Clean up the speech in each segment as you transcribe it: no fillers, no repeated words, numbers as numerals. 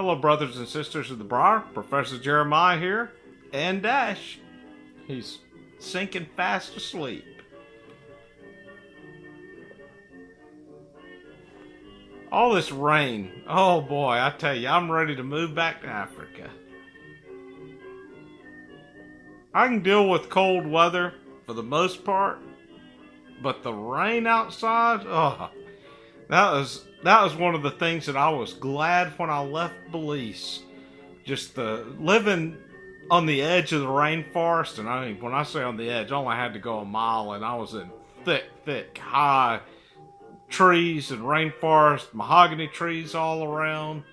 Hello, brothers and sisters of the Briar. Professor Jeremiah here, and Dash. He's sinking fast asleep. All this rain. Oh boy, I tell you, I'm ready to move back to Africa. I can deal with cold weather for the most part, but the rain outside, that was one of the things that I was glad when I left Belize. Just the living on the edge of the rainforest, and I mean, when I say on the edge, I only had to go a mile, and I was in thick, high trees and rainforest, mahogany trees all around.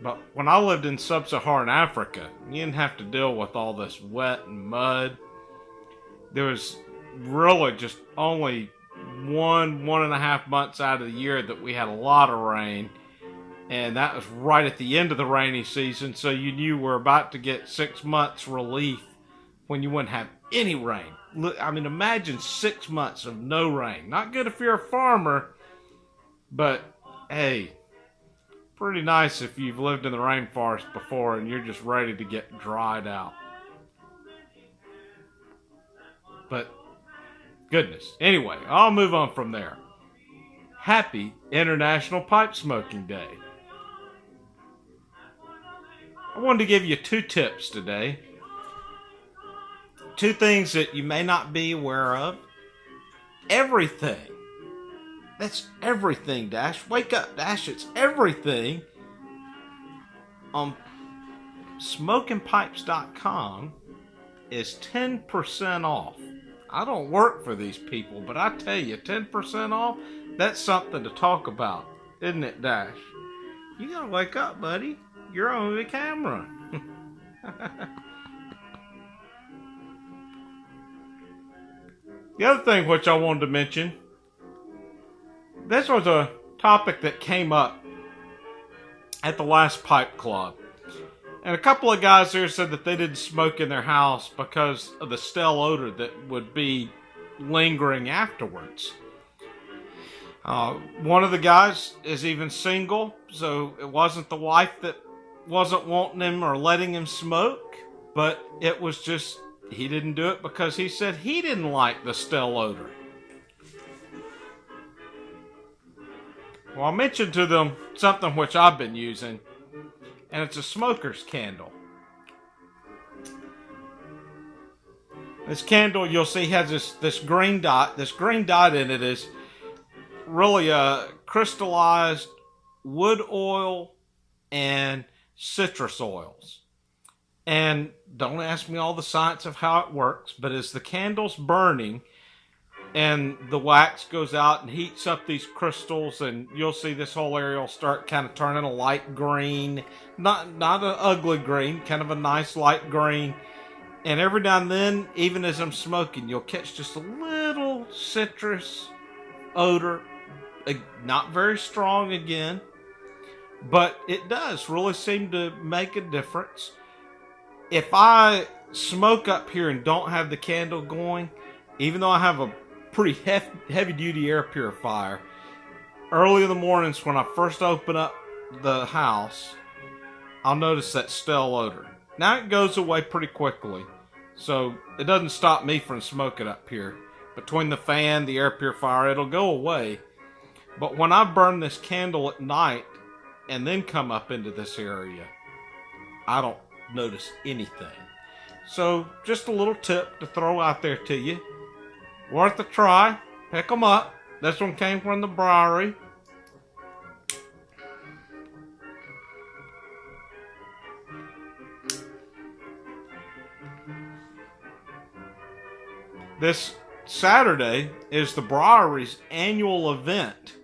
But when I lived in sub-Saharan Africa, you didn't have to deal with all this wet and mud. There was really just only one and a half months out of the year that we had a lot of rain. And that was right at the end of the rainy season, so you knew we're about to get 6 months relief when you wouldn't have any rain. I mean, imagine 6 months of no rain. Not good if you're a farmer, but hey, pretty nice if you've lived in the rainforest before and you're just ready to get dried out. But goodness. Anyway, I'll move on from there. Happy International Pipe Smoking Day. I wanted to give you 2 tips today. 2 things that you may not be aware of. Everything. That's everything, Dash. Wake up, Dash. It's everything. On smokingpipes.com is 10% off. I don't work for these people, but I tell you, 10% off, that's something to talk about, isn't it, Dash? You gotta wake up, buddy. You're on the camera. The other thing which I wanted to mention, this was a topic that came up at the last pipe club. And a couple of guys there said that they didn't smoke in their house because of the stale odor that would be lingering afterwards. One of the guys is even single, so it wasn't the wife that wasn't wanting him or letting him smoke, but it was just, he didn't do it because he said he didn't like the stale odor. Well, I mentioned to them something which I've been using, and it's a smoker's candle. This candle, you'll see, has this green dot. This green dot in it is really a crystallized wood oil and citrus oils. And don't ask me all the science of how it works, but as the candle's burning and the wax goes out and heats up these crystals, and you'll see this whole area will start kind of turning a light green, not an ugly green, kind of a nice light green. And every now and then, even as I'm smoking, you'll catch just a little citrus odor, not very strong again, but it does really seem to make a difference. If I smoke up here and don't have the candle going, even though I have a pretty heavy-duty air purifier, early in the mornings when I first open up the house, I'll notice that stale odor. Now it goes away pretty quickly, so it doesn't stop me from smoking up here. Between the fan, the air purifier, it'll go away. But when I burn this candle at night and then come up into this area, I don't notice anything. So just a little tip to throw out there to you. Worth a try. Pick them up. This one came from the Briary. This Saturday is the Briary's annual event.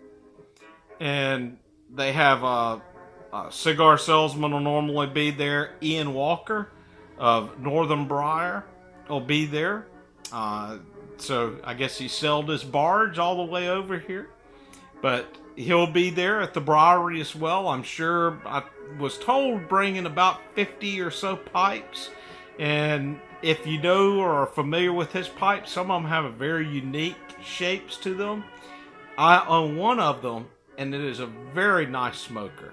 And they have a cigar salesman will normally be there. Ian Walker of Northern Briar will be there. So I guess he sailed his barge all the way over here. But he'll be there at the Briary as well. I'm sure, I was told, bringing about 50 or so pipes. And if you know or are familiar with his pipes, some of them have a very unique shapes to them. I own one of them, and it is a very nice smoker.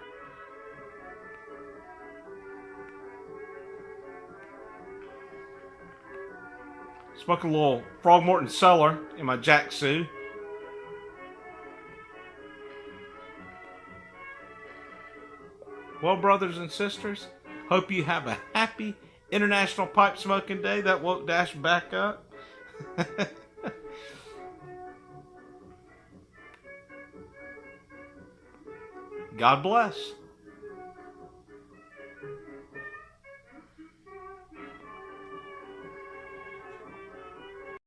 Smoking a little Frogmorton Cellar in my Jack Sue. Well, brothers and sisters, hope you have a happy International Pipe Smoking Day. That woke Dash back up. God bless.